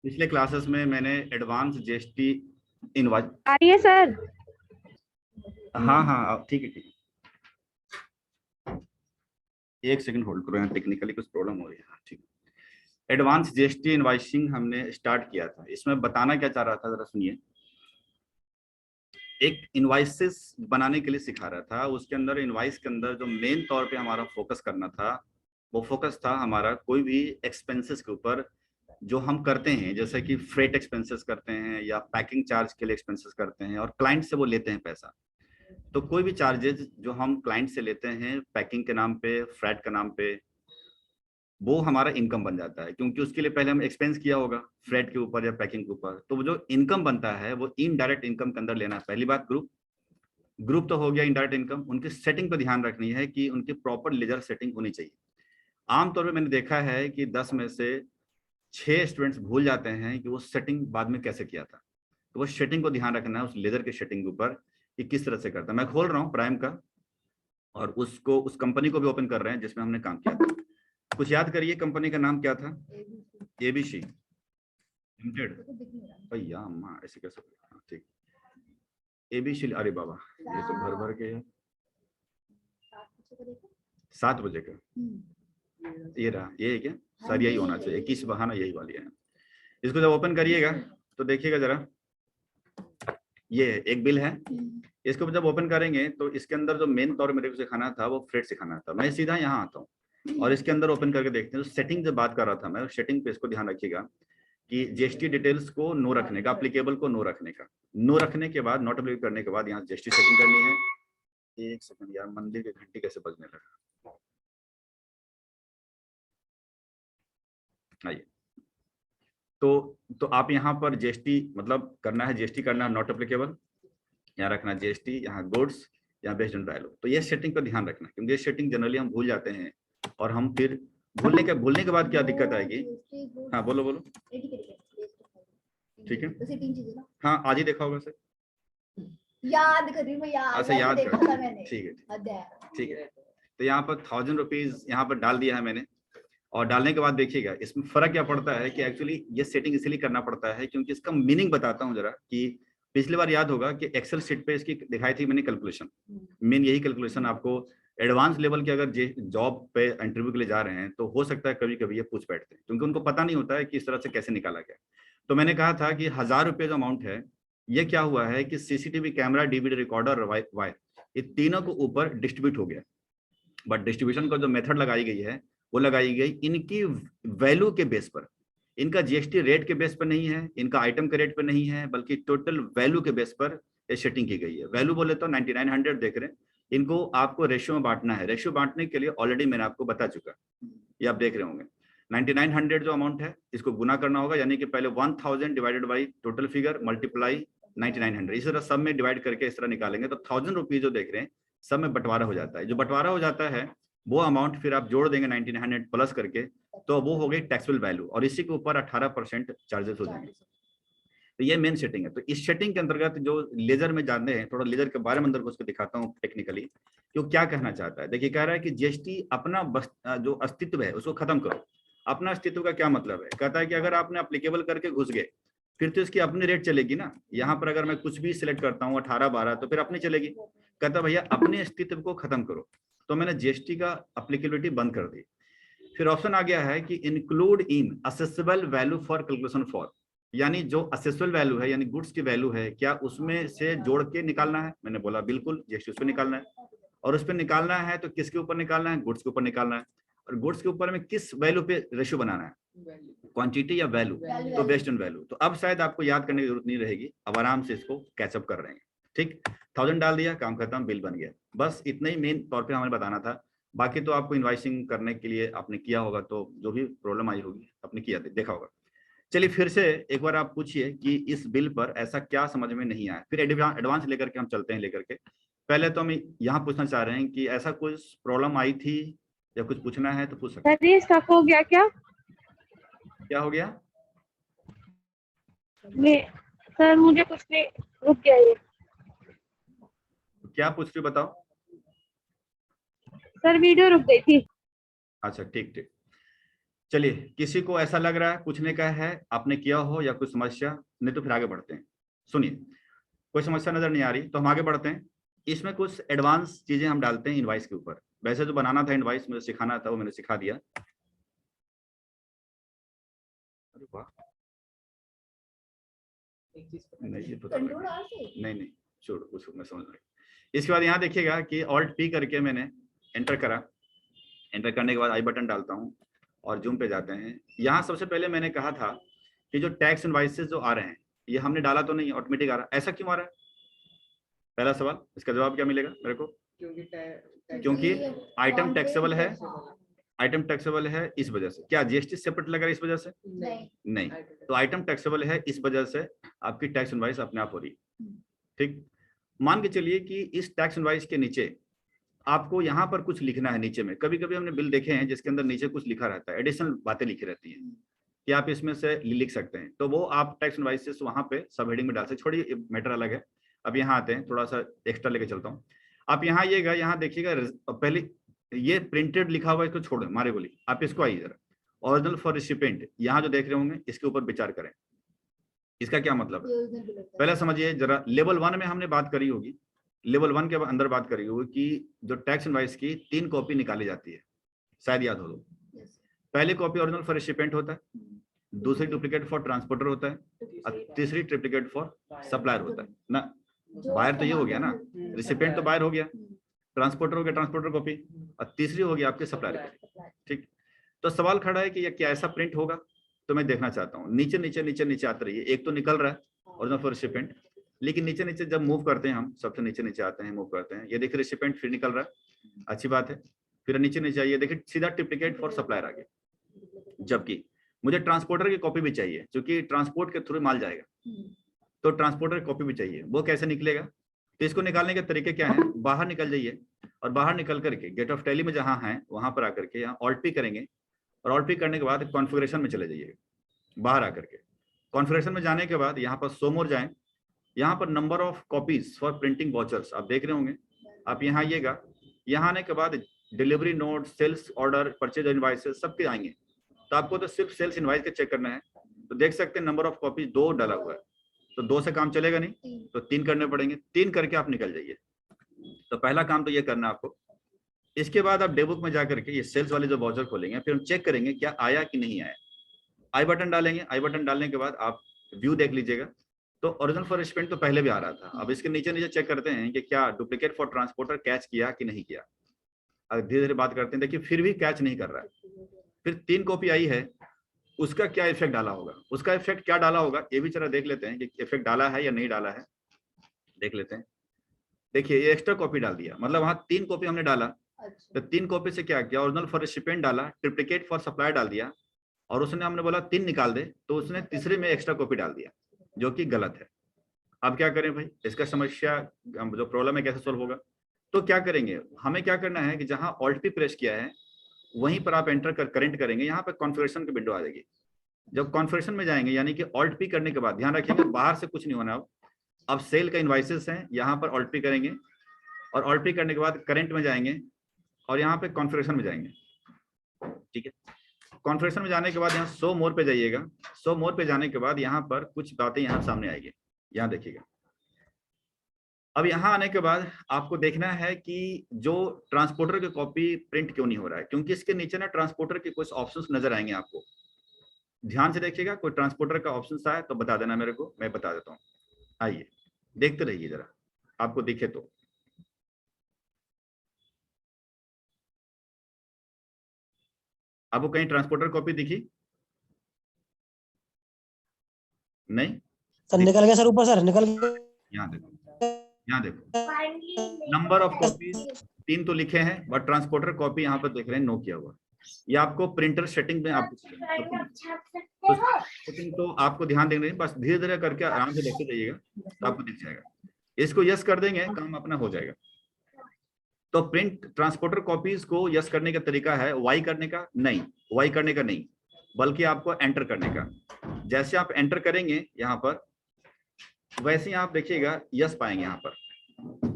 पिछले क्लासेस में मैंने एडवांस जीएसटी इनवॉइस। आ रही है सर? हाँ हाँ ठीक है ठीक है, एक सेकंड होल्ड करो, यहाँ टेक्निकली कुछ प्रॉब्लम हो रही है। हाँ, ठीक है। एडवांस जीएसटी इनवॉइसिंग हमने स्टार्ट किया था। इसमें बताना क्या चाह रहा था, जरा सुनिए। एक इनवॉइसेस बनाने के लिए सिखा रहा था। उसके अंदर इनवॉइस के अंदर जो मेन तौर पे हमारा फोकस करना था, वो फोकस था हमारा कोई भी एक्सपेंसेस के ऊपर जो हम करते हैं, जैसे कि फ्रेट एक्सपेंसेस करते हैं या पैकिंग चार्ज के लिए एक्सपेंसेस करते हैं, और क्लाइंट से वो लेते हैं पैसा। तो कोई भी चार्जेस जो हम क्लाइंट से लेते हैं पैकिंग के नाम पे, फ्रेट के नाम पे, वो हमारा इनकम बन जाता है, क्योंकि उसके लिए पहले हम एक्सपेंस किया होगा फ्रेट के ऊपर या पैकिंग के ऊपर। तो वो जो इनकम बनता है वो इनडायरेक्ट इनकम के अंदर लेना है। पहली बात, ग्रुप ग्रुप तो हो गया इनडायरेक्ट इनकम। उनकी सेटिंग पर ध्यान रखनी है कि उनकी प्रॉपर लेजर सेटिंग होनी चाहिए। आमतौर पर मैंने देखा है कि 10 में से 6 स्टूडेंट्स भूल जाते हैं कि वो सेटिंग बाद में कैसे किया था। तो वो सेटिंग को ध्यान रखना है, उस लेजर के सेटिंग के ऊपर कि किस तरह से करता है। मैं खोल रहा हूँ प्राइम का, और उसको उस कंपनी को भी ओपन कर रहे हैं जिसमें हमने काम किया था। कुछ याद करिए, कंपनी का नाम क्या था? ABC limited. भैया अम्मा ऐसे कैसे? हाँ, ठीक। एबीसी, अरे बाबा ये तो भर भर के है। 7 बजे का ये रहा, ये है क्या सर? यही होना चाहिए, 21 बहाना यही वाली है। इसको जब ओपन करिएगा तो देखिएगा जरा, ये एक बिल है। इसको जब ओपन करेंगे तो इसके अंदर जो मेन तौर मेरे को सिखाना था वो फ्रेट सिखाना था। मैं सीधा यहाँ आता हूँ और इसके अंदर ओपन करके देखते हैं। तो सेटिंग जब बात कर रहा था मैं, सेटिंग पे इसको ध्यान रखिएगा कि जीएसटी डिटेल्स को नो रखने का, अप्लीकेबल को नो रखने का। नो रखने के बाद, नॉट अप्लीकेबल करने के बाद यहाँ जीएसटी सेटिंग करनी है। एक सेकंड यार, मंदिर की घंटी कैसे बजने लगा? आइए। तो आप यहाँ पर जीएसटी मतलब करना है, जीएसटी करना है नॉट अप्लीकेबल, यहाँ रखना जीएसटी, यहाँ गुड्स, यहाँ बेस्ड ऑन वैल्यू। तो ये सेटिंग पर ध्यान रखना, क्योंकि ये सेटिंग जनरली हम भूल जाते हैं, और हम फिर भूलने के बाद क्या दिक्कत आएगी। हाँ बोलो बोलो। ठीक है, हाँ आज ही देखा होगा सर। याद कर रही हूँ, अच्छा याद कर, ठीक है ठीक है। तो यहाँ पर 1000 रुपीज यहाँ पर डाल दिया है मैंने, और डालने के बाद देखिएगा इसमें फर्क क्या पड़ता है कि एक्चुअली ये सेटिंग इसलिए करना पड़ता है क्योंकि इसका मीनिंग बताता हूँ जरा। कि पिछली बार याद होगा कि एक्सेल शीट पे इसकी दिखाई थी मैंने कैलकुलेशन। मेन यही कैलकुलेशन आपको एडवांस लेवल के अगर जॉब पे इंटरव्यू के लिए जा रहे हैं तो हो सकता है कभी कभी ये पूछ बैठते हैं, क्योंकि उनको पता नहीं होता है कि इस तरह से कैसे निकाला गया। तो मैंने कहा था कि 1000 रुपये जो अमाउंट है, ये क्या हुआ है कि सीसीटीवी कैमरा, डीवीडी रिकॉर्डर, वाई, ये तीनों को ऊपर डिस्ट्रीब्यूट हो गया। बट डिस्ट्रीब्यूशन का जो मेथड लगाई गई है वो लगाई गई इनकी वैल्यू के बेस पर। इनका जीएसटी रेट के बेस पर नहीं है, इनका आइटम के रेट पर नहीं है, बल्कि टोटल वैल्यू के बेस पर ये सेटिंग की गई है। वैल्यू बोले तो 9900 देख रहे हैं, इनको आपको रेशियो में बांटना है। रेशियो बांटने के लिए ऑलरेडी मैंने आपको बता चुका, ये आप देख रहे होंगे। 9900 जो अमाउंट है इसको गुना करना होगा, यानी कि पहले 1000 divided by total figure multiply 9900। इस तरह सब में डिवाइड करके इस तरह निकालेंगे तो 1000 रुपीज जो देख रहे हैं सब में बंटवारा हो जाता है। जो बंटवारा हो जाता है वो अमाउंट फिर आप जोड़ देंगे 1900 प्लस करके, तो वो हो गई टैक्सेबल वैल्यू, और इसी के ऊपर 18% चार्जेस हो जाएंगे। तो ये मेन सेटिंग है। तो इस सेटिंग के अंतर्गत जो लेजर में जानते हैं, थोड़ा लेजर के बारे में अंदर को उसको दिखाता हूँ टेक्निकली कि वो क्या कहना चाहता है। देखिए कह रहा है कि जीएसटी अपना जो अस्तित्व है उसको खत्म करो। अपना अस्तित्व का क्या मतलब है? कहता है कि अगर आपने अप्लीकेबल करके घुस गए फिर तो इसकी अपनी रेट चलेगी ना। यहाँ पर अगर मैं कुछ भी सिलेक्ट करता हूँ 18-12 तो फिर अपनी चलेगी। कहता भैया अपने अस्तित्व को खत्म करो। तो मैंने जीएसटी का अप्लीकेबिलिटी बंद कर दी। फिर ऑप्शन आ गया है कि include in accessible value for calculation for, यानी जो असेसेबल वैल्यू है यानी गुड्स की वैल्यू है, क्या उसमें से जोड़ के निकालना है? मैंने बोला बिल्कुल, जीएसटी उसको निकालना है। और उस पर निकालना है तो किसके ऊपर निकालना है? गुड्स के ऊपर निकालना है। और गुड्स के ऊपर में किस वैल्यू पे रेशियो बनाना है? क्वांटिटी या वैल्यू? तो बेस्ड ऑन वैल्यू। तो अब शायद आपको याद करने की जरूरत नहीं रहेगी, अब आराम से इसको कैचअप कर रहे हैं। ठीक, 1000 डाल दिया, काम खत्म, बिल बन गया। बस इतना ही मेन तौर पे हमें बताना था। बाकी तो आपको इनवाइसिंग करने के लिए आपने किया होगा, तो जो भी प्रॉब्लम आई होगी आपने किया देखा होगा। चलिए फिर से एक बार आप पूछिए कि इस बिल पर ऐसा क्या समझ में नहीं आया, फिर एडवांस लेकर के हम चलते हैं लेकर के। पहले तो हम यहाँ पूछना चाह रहे हैं कि ऐसा कुछ प्रॉब्लम आई थी या कुछ पूछना है तो पूछ सकते हैं। सर ये स्टक हो गया क्या? क्या हो गया? सर मुझे कुछ नहीं, रुक गया ये। क्या पूछ रही बताओ। सर वीडियो रुक गई थी। अच्छा ठीक ठीक। चलिए, किसी को ऐसा लग रहा है पूछने का है, आपने किया हो या कुछ समस्या, नहीं तो फिर आगे बढ़ते हैं। सुनिए, कोई समस्या नजर नहीं आ रही तो हम आगे बढ़ते हैं। इसमें कुछ एडवांस चीजें हम डालते हैं इनवाइस के ऊपर। वैसे जो बनाना था इनवाइस, मुझे सिखाना था, वो मैंने सिखा दिया। अरे वाह, नहीं ये पता नहीं छोड़, उसको मैं समझ रही। इसके बाद यहाँ देखिएगा कि ऑल्ट पी करके मैंने एंटर करा। एंटर करने के बाद आई बटन डालता हूँ और जूम पे जाते हैं। यहाँ सबसे पहले मैंने कहा था कि जो टैक्स इनवाइसेस जो आ रहे हैं, ये हमने डाला तो नहीं, ऑटोमेटिक आ रहा है। ऐसा क्यों आ रहा है? पहला सवाल, इसका जवाब क्या मिलेगा मेरे को? क्योंकि आइटम टैक्सेबल है। आइटम टैक्सेबल है इस वजह से। क्या जीएसटी सेपरेट लगा इस वजह से? नहीं। तो आइटम टैक्सेबल है इस वजह से आपकी टैक्स इनवाइस अपने आप हो रही है। ठीक, मान के चलिए कि इस टैक्स इनवाइस के नीचे आपको यहाँ पर कुछ लिखना है नीचे में। कभी कभी हमने बिल देखे हैं जिसके अंदर नीचे कुछ लिखा रहता है, एडिशनल बातें लिखी रहती हैं कि आप इसमें से लिख सकते हैं। तो वो आप टैक्स इनवाइसेस वहां पे सब हेडिंग में डाल सकते। छोड़िए, मैटर अलग है। अब यहाँ आते हैं, थोड़ा सा एक्स्ट्रा लेके चलता हूँ। आप यहाँ आइएगा, यहाँ देखिएगा पहले ये प्रिंटेड लिखा हुआ है, इसको छोड़ मारे गोली। आप इसको आइए जरा, ओरिजिनल फॉर रिसिपेंट, यहाँ जो देख रहे होंगे इसके ऊपर विचार करें। इसका क्या मतलब है पहले समझिए जरा। लेवल 1 में हमने बात करी होगी, लेवल 1 के अंदर बात करी होगी कि जो टैक्स इनवाइस की 3 कॉपी निकाली जाती है, शायद याद हो तो। पहली कॉपी ओरिजिनल फॉर रिसिपेंट होता है, दूसरी डुप्लीकेट फॉर ट्रांसपोर्टर होता है, और तीसरी ट्रिप्लीकेट फॉर सप्लायर होता है ना। बायर तो ये हो गया ना, रिसिपेंट तो बायर हो गया, ट्रांसपोर्टर हो गया ट्रांसपोर्टर कॉपी, और तीसरी हो गया आपके सप्लायर कॉपी। ठीक, तो सवाल खड़ा है कि ये क्या ऐसा प्रिंट होगा? तो मैं देखना चाहता हूँ। नीचे नीचे नीचे नीचे आते रहिए। एक तो निकल रहा है ओरिजिनल फॉर रिसिपेंट, लेकिन नीचे नीचे जब मूव करते हैं हम, सबसे नीचे नीचे आते हैं, मूव करते हैं, ये देखिए रिसिपेंट फिर निकल रहा है, अच्छी बात है। फिर नीचे नीचे आइए, देखिए सीधा ट्रिप्लीकेट फॉर सप्लायर आ गया। जबकि मुझे ट्रांसपोर्टर की कॉपी भी चाहिए, क्योंकि ट्रांसपोर्ट के थ्रू माल जाएगा, तो ट्रांसपोर्टर की कॉपी भी चाहिए। वो कैसे निकलेगा? तो इसको निकालने के तरीके क्या है? बाहर निकल जाइए, और बाहर निकल करके गेट ऑफ टैली में जहां है वहां पर आकर के यहाँ ऑल्ट पी करेंगे, और ऑल्ट पी करने के बाद कॉन्फ़िगरेशन में चले जाइए। बाहर आकर के कॉन्फ़िगरेशन में जाने के बाद यहाँ पर शो मोर जाएं, यहाँ पर number of copies for printing vouchers आप देख रहे होंगे। आप यहाँ आइएगा, यहाँ आने के बाद delivery note, sales order, purchase invoices सबके आएंगे। तो आपको तो सिर्फ सेल्स इनवाइस का चेक करना है। तो देख सकते हैं नंबर ऑफ कॉपीज 2 डाला हुआ है, तो 2 से काम चलेगा नहीं, तो 3 करने पड़ेंगे। 3 करके आप निकल जाइए। तो पहला काम तो ये करना है आपको। इसके बाद आप डेबुक में जाकर के ये सेल्स वाले जो वाउचर खोलेंगे, फिर हम चेक करेंगे क्या आया कि नहीं आया। आई बटन डालेंगे। आई बटन डालने के बाद आप व्यू देख लीजिएगा। तो ओरिजिनल फॉर रिसिपेंट तो पहले भी आ रहा था। अब इसके नीचे नीचे चेक करते हैं कि क्या डुप्लीकेट फॉर ट्रांसपोर्टर कैच किया कि नहीं किया। अब धीरे धीरे बात करते हैं। देखिए फिर भी कैच नहीं कर रहा है। फिर 3 कॉपी आई है, उसका क्या इफेक्ट डाला होगा? उसका इफेक्ट क्या डाला होगा ये भी जरा देख लेते हैं कि इफेक्ट डाला है या नहीं डाला है। देख लेते हैं। देखिए ये एक्स्ट्रा कॉपी डाल दिया, मतलब वहां 3 कॉपी हमने डाला, तो 3 कॉपी से क्या किया? ओरिजिनल फॉर रिसिपेंट डाला, ट्रिप्लीकेट फॉर सप्लायर डाल दिया, और उसने हमने बोला 3 निकाल दे, तो उसने तीसरे में एक्स्ट्रा कॉपी डाल दिया, जो कि गलत है। अब क्या करें भाई? इसका समस्या जो प्रॉब्लम है कैसे सोल्व होगा? तो क्या करेंगे, हमें क्या करना है कि जहां ऑल्ट पी प्रेस किया है वहीं पर आप एंटर कर करेंट करेंगे। यहाँ पर कॉन्फ़िगरेशन की विंडो आ जाएगी। जब कॉन्फ़िगरेशन में जाएंगे, यानी कि ऑल्ट पी करने के बाद ध्यान रखिएगा बाहर से कुछ नहीं होना। अब सेल का इनवाइसेस है, यहाँ पर ऑल्ट पी करेंगे, और ऑल्ट पी करने के बाद करेंट में जाएंगे, और यहाँ पे कॉन्फ़िगरेशन में जाएंगे। ठीक है, कॉन्फ़िगरेशन में जाने के बाद यहाँ शो मोर पे जाइएगा। शो मोर पे जाने के बाद यहाँ पर कुछ बातें यहाँ सामने आएगी, यहाँ देखिएगा। अब यहाँ आने के बाद आपको देखना है कि जो ट्रांसपोर्टर की कॉपी प्रिंट क्यों नहीं हो रहा है, क्योंकि इसके नीचे ना ट्रांसपोर्टर के कुछ ऑप्शंस नजर आएंगे आपको। ध्यान से देखिएगा, कोई ट्रांसपोर्टर का ऑप्शन आए तो बता देना मेरे को, मैं बता देता हूँ। आइए देखते रहिए जरा, आपको दिखे तो। आपको कहीं ट्रांसपोर्टर कॉपी दिखी? नहीं सर निकल गया सर, ऊपर सर निकल गया। यहाँ देखो, यहाँ देखो नंबर ऑफ कॉपीज 3 तो लिखे हैं, बट ट्रांसपोर्टर कॉपी यहाँ पर देख रहे हैं नो किया हुआ। ये आपको प्रिंटर सेटिंग में आपको सेटिंग तो आपको ध्यान देना है, बस धीरे धीरे करके आराम से देखते जाइएगा तो आपको दिख जाएगा। इसको यस कर देंगे, काम अपना हो जाएगा। तो प्रिंट ट्रांसपोर्टर कॉपीज को यस करने का तरीका है वाई करने का नहीं, वाई करने का नहीं, बल्कि आपको एंटर करने का। जैसे आप एंटर करेंगे यहाँ पर, वैसे ही आप देखिएगा यस पाएंगे यहाँ पर,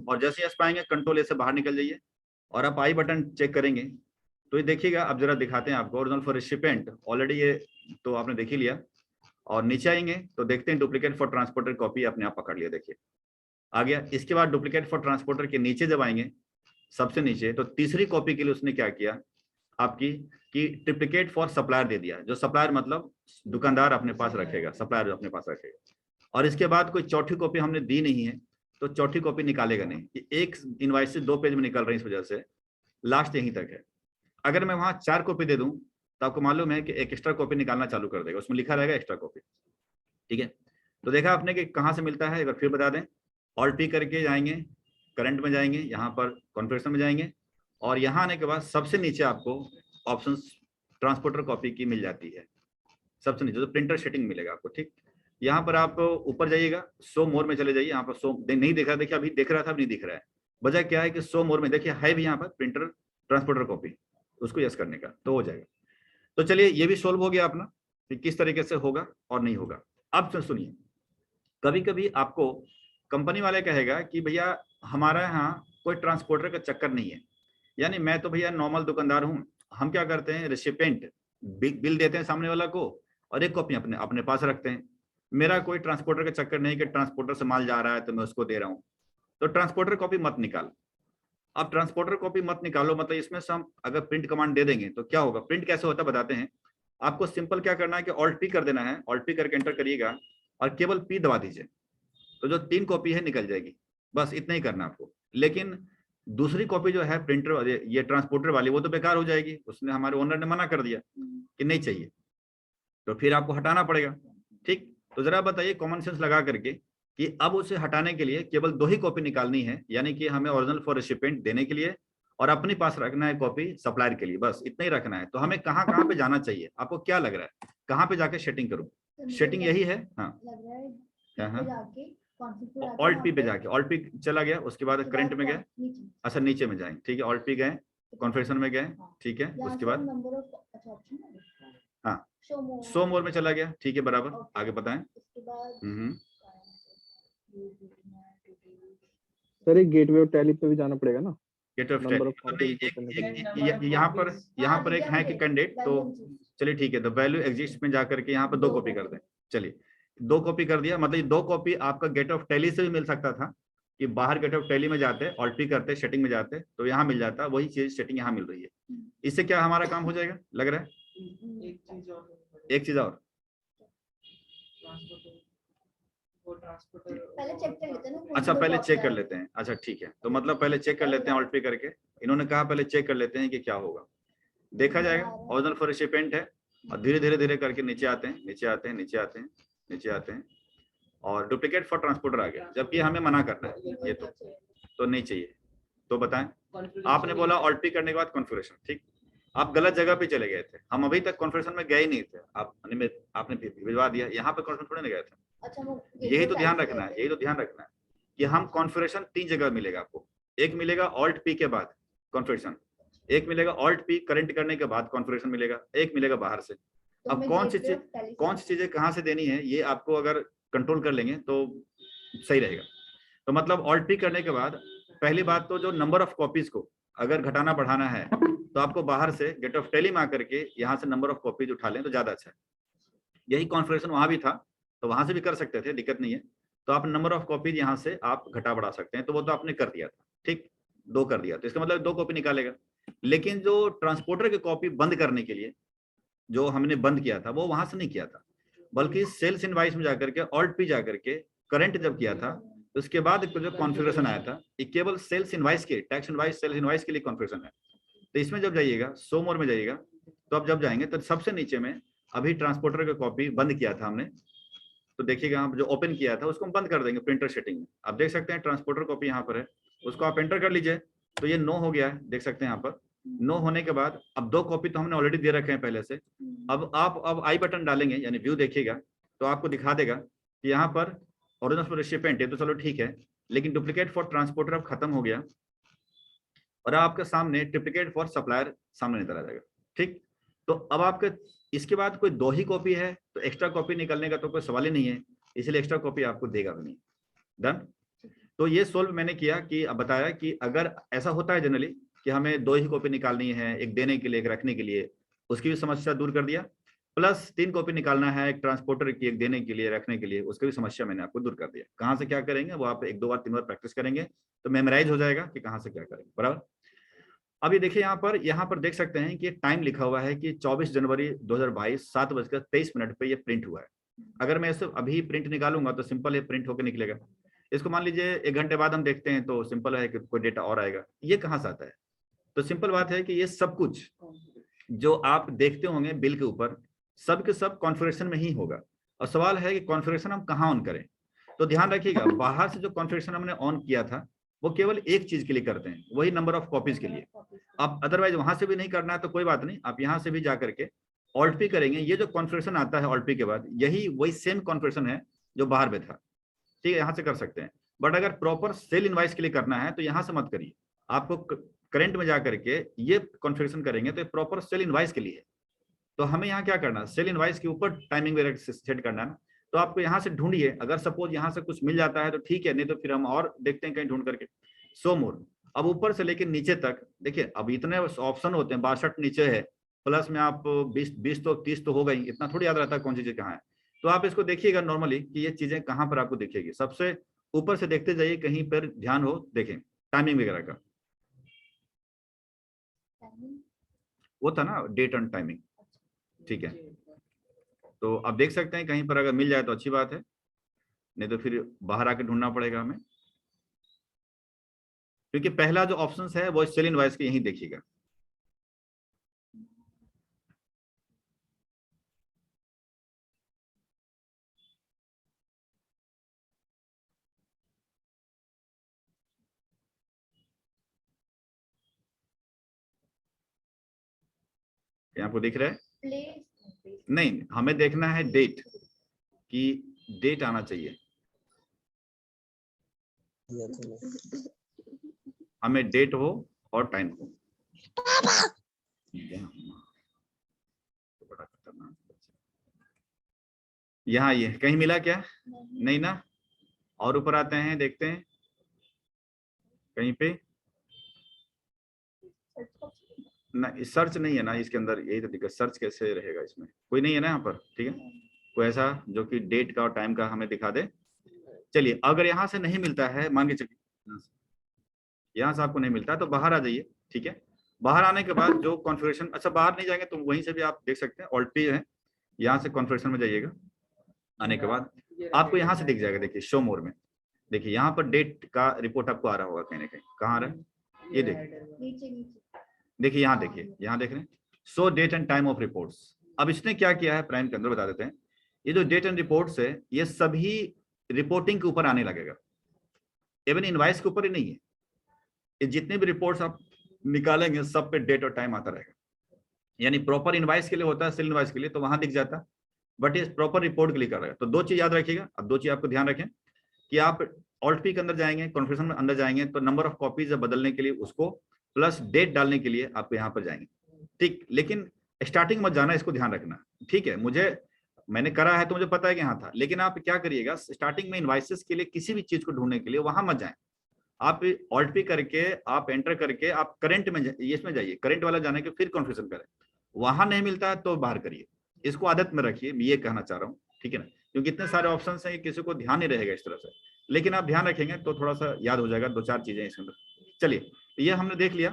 और जैसे यस पाएंगे कंट्रोल ए से बाहर निकल जाइए, और आप आई बटन चेक करेंगे तो ये देखिएगा, अब जरा दिखाते हैं आपको। ओरिजिनल फॉर रिसिपेंट ऑलरेडी ये तो आपने देख ही लिया, और नीचे आएंगे तो देखते हैं डुप्लीकेट फॉर ट्रांसपोर्टर कॉपी अपने आप पकड़ लिया, देखिए आ गया। इसके बाद डुप्लीकेट फॉर ट्रांसपोर्टर के नीचे जब आएंगे सबसे नीचे, तो तीसरी कॉपी के लिए उसने क्या किया आपकी कि ट्रिप्लिकेट फॉर सप्लायर दे दिया। जो सप्लायर मतलब दुकानदार अपने पास रखेगा, सप्लायर अपने पास रखेगा। और इसके बाद कोई चौथी कॉपी हमने दी नहीं है तो चौथी कॉपी निकालेगा नहीं। एक इनवाइस से 2 पेज में निकल रही है, इस वजह से लास्ट यहीं तक है। अगर मैं वहां 4 कॉपी दे दूं तो आपको मालूम है कि एक एक्स्ट्रा कॉपी निकालना चालू कर देगा, उसमें लिखा रहेगा एक्स्ट्रा कॉपी। ठीक है, तो देखा आपने कि कहां से मिलता है, एक बार फिर बता दें। ऑल्ट पी करके जाएंगे, करंट में जाएंगे, यहाँ पर कॉन्फ़िगरेशन में जाएंगे, और यहाँ आने के बाद सबसे नीचे आपको ऑप्शन ट्रांसपोर्टर कॉपी की मिल जाती है। सबसे नीचे तो प्रिंटर सेटिंग मिलेगा आपको। ठीक, यहाँ पर आप ऊपर जाइएगा, शो मोर में चले जाइए। यहाँ पर शो नहीं दिख रहा, देखिए अभी दिख रहा था, अब नहीं दिख रहा है। वजह क्या है कि शो मोर में देखिए है भी यहाँ पर प्रिंटर ट्रांसपोर्टर कॉपी, उसको यस करने का तो हो जाएगा। तो चलिए ये भी सोल्व हो गया अपना कि किस तरीके से होगा और नहीं होगा। अब सुनिए, कभी कभी आपको कंपनी वाले कहेगा कि भैया हमारा यहाँ कोई ट्रांसपोर्टर का चक्कर नहीं है, यानी मैं तो भैया नॉर्मल दुकानदार हूँ। हम क्या करते हैं, रिसिपेंट बिल देते हैं सामने वाला को और एक कॉपी अपने अपने पास रखते हैं। मेरा कोई ट्रांसपोर्टर का चक्कर नहीं कि ट्रांसपोर्टर से माल जा रहा है तो मैं उसको दे रहा हूँ। तो ट्रांसपोर्टर कॉपी मत निकाल। अब ट्रांसपोर्टर कॉपी मत निकालो मतलब इसमें से हम अगर प्रिंट कमांड दे देंगे तो क्या होगा। प्रिंट कैसे होता है बताते हैं आपको। सिंपल क्या करना है कि ऑल्ट पी कर देना है, ऑल्ट पी करके एंटर करिएगा और केवल पी दबा दीजिए, तो जो 3 कॉपी है निकल जाएगी। बस इतना ही करना आपको। लेकिन दूसरी कॉपी जो है प्रिंटर ये ट्रांसपोर्टर वाली, वो तो बेकार हो जाएगी। उसने हमारे ओनर ने मना कर दिया कि नहीं चाहिए, तो फिर आपको हटाना पड़ेगा। ठीक, तो जरा बताइए कॉमन सेंस लगा करके कि अब उसे हटाने के लिए केवल 2 ही कॉपी निकालनी है, यानी कि हमें ओरिजिनल फॉर रिसिपेंट देने के लिए और अपने पास रखना है कॉपी सप्लायर के लिए, बस इतना ही रखना है। तो हमें कहाँ कहाँ पे जाना चाहिए, आपको क्या लग रहा है कहाँ पे जाके सेटिंग करूँ? सेटिंग यही है। हाँ ऑल्ट पी पे जाके, ऑल्ट पी चला गया, उसके बाद करंट में गए, अच्छा नीचे में जाएंगे। ठीक है, ऑल्ट पी गए, कॉन्फ़िगरेशन में गए, ठीक है, उसके बाद हाँ शो मोर में चला गया। ठीक है, बराबर, आगे बताएं। सर एक गेटवे और टैली पे भी जाना पड़ेगा ना? गेटवे ऑफ टैली यहाँ पर एक है कि कैंडिडेट, तो चलिए ठीक है, तो वैल्यू एग्जिस्ट में जाकर के यहाँ पर 2 कॉपी कर दें। चलिए 2 कॉपी कर दिया, मतलब ये 2 कॉपी आपका गेट ऑफ टैली से भी मिल सकता था कि बाहर गेट ऑफ टैली में जाते, ऑल्ट पी करते, सेटिंग में जाते तो यहाँ मिल जाता। वही चीज सेटिंग यहाँ मिल रही है। इससे क्या हमारा काम हो जाएगा लग रहा है? एक चीज और पहले चेक कर लेते हैं ना। अच्छा पहले चेक कर लेते हैं। अच्छा ठीक है, तो मतलब पहले चेक कर लेते हैं ऑल्ट पी करके। इन्होंने कहा पहले चेक कर लेते हैं कि क्या होगा, देखा जाएगा। ओरिजिनल फॉर रिसिपेंट है और धीरे धीरे धीरे करके नीचे आते हैं, नीचे आते हैं, नीचे आते हैं, नीचे आते हैं, और डुप्लीकेट फॉर ट्रांसपोर्टर आ गया, जबकि हमें मना करना है ये तो नहीं चाहिए। तो बताएं, आपने बोला ऑल्ट पी करने के बाद कॉन्फ़िगरेशन, ठीक, आप गलत जगह पे चले गए थे। हम अभी तक कॉन्फ़िगरेशन में गए ही नहीं थे, आपने भिजवा दिया, यहाँ पे कॉन्फ़िगरेशन थोड़े नहीं गए थे। यही तो ध्यान रखना है, यही तो ध्यान रखना है कि हम कॉन्फ़िगरेशन 3 जगह मिलेगा आपको। एक मिलेगा ऑल्ट पी के बाद कॉन्फ़िगरेशन, एक मिलेगा ऑल्ट पी करंट करने के बाद कॉन्फ़िगरेशन मिलेगा, एक मिलेगा बाहर से। अब कौन सी चीजें कहाँ से देनी है ये आपको अगर कंट्रोल कर लेंगे तो सही रहेगा। तो मतलब ऑल्ट पी करने के बाद पहली बात तो जो नंबर ऑफ कॉपीज को अगर घटाना बढ़ाना है तो आपको बाहर से गेट ऑफ टैली में आकर के यहाँ से नंबर ऑफ कॉपीज उठा लें तो ज्यादा अच्छा है। यही कॉन्फ़िगरेशन वहां भी था तो वहां से भी कर सकते थे, दिक्कत नहीं है। तो आप नंबर ऑफ कॉपीज यहाँ से आप घटा बढ़ा सकते हैं, तो वो तो आपने कर दिया था, ठीक, 2 कर दिया, तो इसका मतलब 2 कॉपी निकालेगा। लेकिन जो ट्रांसपोर्टर की कॉपी बंद करने के लिए जो हमने बंद किया था वो वहां से नहीं किया था, बल्कि सेल्स इनवाइस में जाकर के ऑल्ट पी जाकर के करंट जब किया था तो उसके बाद जो कॉन्फ़िगरेशन आया था ये केवल सेल्स इनवाइस के, टैक्स इनवाइस, सेल्स इनवाइस के लिए कॉन्फ़िगरेशन है। तो इसमें जब जाइएगा शो मोर में जाइएगा, तो अब जब जाएंगे तो सबसे नीचे में अभी ट्रांसपोर्टर की कॉपी बंद किया था हमने, तो देखिएगा हम जो ओपन किया था उसको हम बंद कर देंगे प्रिंटर सेटिंग में। आप देख सकते हैं ट्रांसपोर्टर कॉपी यहाँ पर है, उसको आप एंटर कर लीजिए, तो ये 9 हो गया है, देख सकते हैं यहाँ पर 9 होने के बाद अब 2 कॉपी तो हमने ऑलरेडी दे रखे हैं पहले से। अब आप आई बटन डालेंगे यानी व्यू देखिएगा तो आपको दिखा देगा कि यहाँ पर ओरिजिनल फॉर रिसिपेंट है तो चलो ठीक है, लेकिन डुप्लीकेट फॉर ट्रांसपोर्टर अब खत्म हो गया और आपके सामने डुप्लीकेट फॉर सप्लायर सामने निकल आ जाएगा। ठीक, तो अब आपके इसके बाद कोई 2 ही कॉपी है तो एक्स्ट्रा कॉपी निकलने का तो कोई सवाल ही नहीं है, इसलिए एक्स्ट्रा कॉपी आपको देगा भी नहीं। डन। तो ये सोल्व मैंने किया कि अब बताया कि अगर ऐसा होता है जनरली कि हमें 2 ही कॉपी निकालनी है, एक देने के लिए एक रखने के लिए, उसकी भी समस्या दूर कर दिया। प्लस 3 कॉपी निकालना है, एक ट्रांसपोर्टर की, एक देने के लिए रखने के लिए, उसकी भी समस्या मैंने आपको दूर कर दिया। कहाँ से क्या करेंगे वो आप 1-2 बार 3 बार प्रैक्टिस करेंगे तो मेमोराइज हो जाएगा कि कहाँ से क्या करेंगे, बराबर। अब ये देखिए यहाँ पर देख सकते हैं कि टाइम लिखा हुआ है कि 24 जनवरी 2022 7:23 पे ये प्रिंट हुआ है। अगर मैं इसे अभी प्रिंट निकालूंगा तो सिंपल है, प्रिंट होकर निकलेगा। इसको मान लीजिए 1 घंटे बाद हम देखते हैं तो सिंपल है कि कोई डेटा और आएगा। ये कहाँ से आता है? तो सिंपल बात है कि ये सब कुछ जो आप देखते होंगे बिल के ऊपर सब के सब कॉन्फ़िगरेशन में ही होगा। और सवाल है कि कॉन्फ़िगरेशन हम कहाँ ऑन करें। तो ध्यान रखिएगा, बाहर से जो कॉन्फ़िगरेशन हमने ऑन किया था वो केवल एक चीज के लिए करते हैं, वही नंबर ऑफ कॉपीज के लिए। अब अदरवाइज वहां से भी नहीं करना है तो कोई बात नहीं, आप यहाँ से भी जा करके ऑल्ट पी करेंगे। ये जो कॉन्फ़िगरेशन आता है ऑल्ट पी के बाद, यही वही सेम कॉन्फ़िगरेशन है जो बाहर में था, ठीक है, यहाँ से कर सकते हैं। बट अगर प्रॉपर सेल इनवाइस के लिए करना है तो यहाँ से मत करिए, आपको करंट में जा करके ये कॉन्फ़िगरेशन करेंगे तो प्रॉपर सेल इनवाइस के लिए। तो हमें यहाँ क्या करना है, सेल इनवाइस के ऊपर टाइमिंग वगैरह सेट करना है। तो आपको यहाँ से ढूंढिए, अगर सपोज यहाँ से कुछ मिल जाता है तो ठीक है, नहीं तो फिर हम और देखते हैं कहीं ढूंढ करके। सो मोर, अब ऊपर से लेकर नीचे तक देखिए, अब इतने ऑप्शन होते हैं, 62 नीचे है, प्लस में आप 20 तो 30 तो हो गई, इतना थोड़ी याद रहता है कौन सी चीज कहाँ है। तो आप इसको देखिएगा नॉर्मली कि ये चीजें कहाँ पर आपको दिखेगी। सबसे ऊपर से देखते जाइए, कहीं पर ध्यान हो, देखें टाइमिंग वगैरह का, वो था ना डेट एंड टाइमिंग, ठीक है। तो आप देख सकते हैं कहीं पर अगर मिल जाए तो अच्छी बात है, नहीं तो फिर बाहर आके ढूंढना पड़ेगा हमें, क्योंकि पहला जो ऑप्शन है वो सेल इनवॉइस के यहीं देखिएगा। यहाँ पर दिख रहा है? नहीं, हमें देखना है डेट, कि डेट आना चाहिए, हमें डेट हो और टाइम हो। यहाँ ये कहीं मिला क्या? नहीं ना। और ऊपर आते हैं, देखते हैं कहीं पे ना, सर्च नहीं है ना इसके अंदर, यही तो दिक्कत, सर्च कैसे रहेगा इसमें, कोई नहीं है ना यहाँ पर, ठीक है। कोई ऐसा जो कि डेट का और टाइम का हमें दिखा दे। चलिए, अगर यहाँ से नहीं मिलता है, मान के चलिए यहाँ से आपको नहीं मिलता तो बाहर आ जाइए, ठीक है। बाहर आने के बाद जो कॉन्फ़िगरेशन, अच्छा बाहर नहीं जाएंगे तो वहीं से भी आप देख सकते हैं, ऑल्ट पी है, यहाँ से कॉन्फ़िगरेशन में जाइएगा। आने के बाद आपको यहाँ से दिख जाएगा, देखिए शो मोर में, देखिए यहाँ पर डेट का रिपोर्ट आपको आ रहा होगा कहीं ना कहीं। कहाँ आ रहा है? ये देखिए यहाँ देखिए, यहाँ देख रहे हैं, so date and time of reports. अब इसने क्या किया है प्राइम के अंदर, बता देते हैं। ये जो डेट एंड रिपोर्ट्स है ये सभी रिपोर्टिंग के ऊपर आने लगेगा, इवन इनवाइस के ऊपर ही नहीं है। ये जितने भी रिपोर्ट्स आप निकालेंगे सब पे डेट और टाइम आता रहेगा। यानी प्रॉपर इनवाइस के लिए होता है, सेल इनवाइस के लिए तो वहां दिख जाता है, बट ये प्रॉपर रिपोर्ट के लिए कर रहा है। तो 2 चीज याद रखिएगा। अब 2 चीज आपको ध्यान रखें कि आप ऑल्ट पी के अंदर जाएंगे, कॉन्फ़िगरेशन में अंदर जाएंगे तो नंबर ऑफ कॉपीज बदलने के लिए उसको, प्लस डेट डालने के लिए आप यहाँ पर जाएंगे, ठीक। लेकिन स्टार्टिंग मत जाना, इसको ध्यान रखना, ठीक है। मैंने करा है तो मुझे पता है कि यहाँ था, लेकिन आप क्या करिएगा, स्टार्टिंग में इनवाइसेस के लिए किसी भी चीज को ढूंढने के लिए वहां मत जाएं। आप ऑल्ट पी करके, आप एंटर करके, आप करंट में इसमें जाइए, करंट वाला जाने के फिर कॉन्फ़िगरेशन करें। वहां नहीं मिलता है तो बाहर करिए, इसको आदत में रखिए, ये कहना चाह रहा हूँ, ठीक है ना। क्योंकि इतने सारे ऑप्शन हैं, किसी को ध्यान नहीं रहेगा इस तरह से, लेकिन आप ध्यान रखेंगे तो थोड़ा सा याद हो जाएगा। 2-4 चीजें इसके अंदर। चलिए, ये हमने देख लिया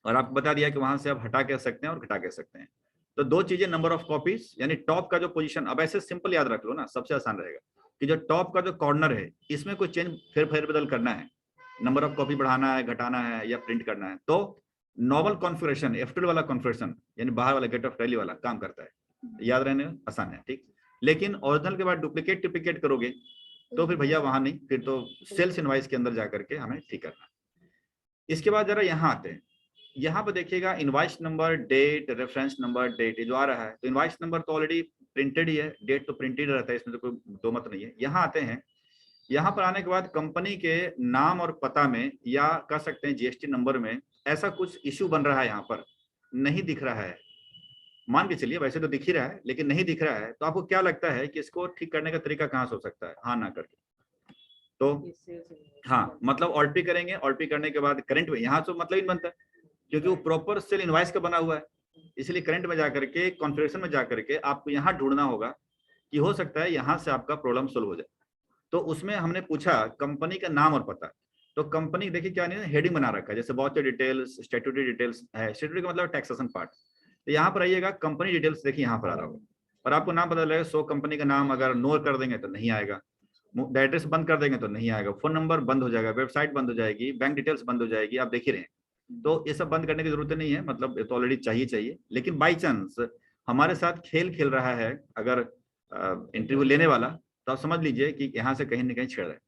और आपको बता दिया कि वहां से आप हटा कह सकते हैं और घटा कह सकते हैं। तो 2 चीजें, नंबर ऑफ कॉपीज यानी टॉप का जो पोजीशन, अब ऐसे सिंपल याद रख लो ना, सबसे आसान रहेगा कि जो टॉप का जो कॉर्नर है इसमें कोई चेंज फेरबदल करना है, नंबर ऑफ कॉपी बढ़ाना है, घटाना है या प्रिंट करना है, तो नॉर्मल कॉन्फ़िगरेशन, F12 वाला कॉन्फ़िगरेशन यानी बाहर वाला गेट ऑफ टैली वाला काम करता है, याद रहने आसान है, ठीक। लेकिन ओरिजिनल के बाद डुप्लीकेट करोगे तो फिर भैया वहां नहीं, फिर तो सेल्स इनवाइस के अंदर जाकर के हमें ठीक करना है। इसके बाद जरा यहाँ आते हैं, यहाँ पर देखिएगा invoice number, date, reference number, date, ये जो आ रहा है तो इनवाइस नंबर तो ऑलरेडी प्रिंटेड ही है, डेट तो प्रिंटेड रहता है, इसमें तो कोई दो मत नहीं है। यहाँ आते हैं, यहाँ पर आने के बाद कंपनी के नाम और पता में, या कह सकते हैं जीएसटी नंबर में, ऐसा कुछ इश्यू बन रहा है, यहाँ पर नहीं दिख रहा है। मान के चलिए वैसे तो दिख ही रहा है लेकिन नहीं दिख रहा है, तो आपको क्या लगता है कि इसको ठीक करने का तरीका कहाँ से हो सकता है? हाँ ना करके, तो हाँ मतलब ऑल्ट पी करेंगे, ऑल्ट पी करने के बाद करंट में, यहाँ तो मतलब ही बनता है, क्योंकि वो प्रॉपर सेल इनवॉइस का बना हुआ है। इसलिए करंट में जाकर के, कॉन्फ़िगरेशन में जाकर के आपको यहाँ ढूंढना होगा कि हो सकता है यहाँ से आपका प्रॉब्लम सोल्व हो जाए। तो उसमें हमने पूछा कंपनी का नाम और पता। तो कंपनी देखिए क्या नहीं, हेडिंग बना रखा है, जैसे वाउचर डिटेल्स, स्टैट्यूटरी डिटेल्स है। स्टैट्यूटरी का मतलब टैक्सेशन पार्ट। तो यहाँ पर आइएगा, कंपनी डिटेल्स देखिए यहाँ पर आ रहा होगा, और आपको नाम पता लगेगा। सो कंपनी का नाम अगर नो कर देंगे तो नहीं आएगा, एड्रेस बंद कर देंगे तो नहीं आएगा, फोन नंबर बंद हो जाएगा, वेबसाइट बंद हो जाएगी, बैंक डिटेल्स बंद हो जाएगी, आप देख ही रहे हैं। तो ये सब बंद करने की जरूरत नहीं है, मतलब ये तो ऑलरेडी चाहिए। लेकिन बाई चांस हमारे साथ खेल खेल रहा है अगर इंटरव्यू लेने वाला, तो आप समझ लीजिए कि यहाँ से कहीं ना कहीं छेड़ रहे हैं।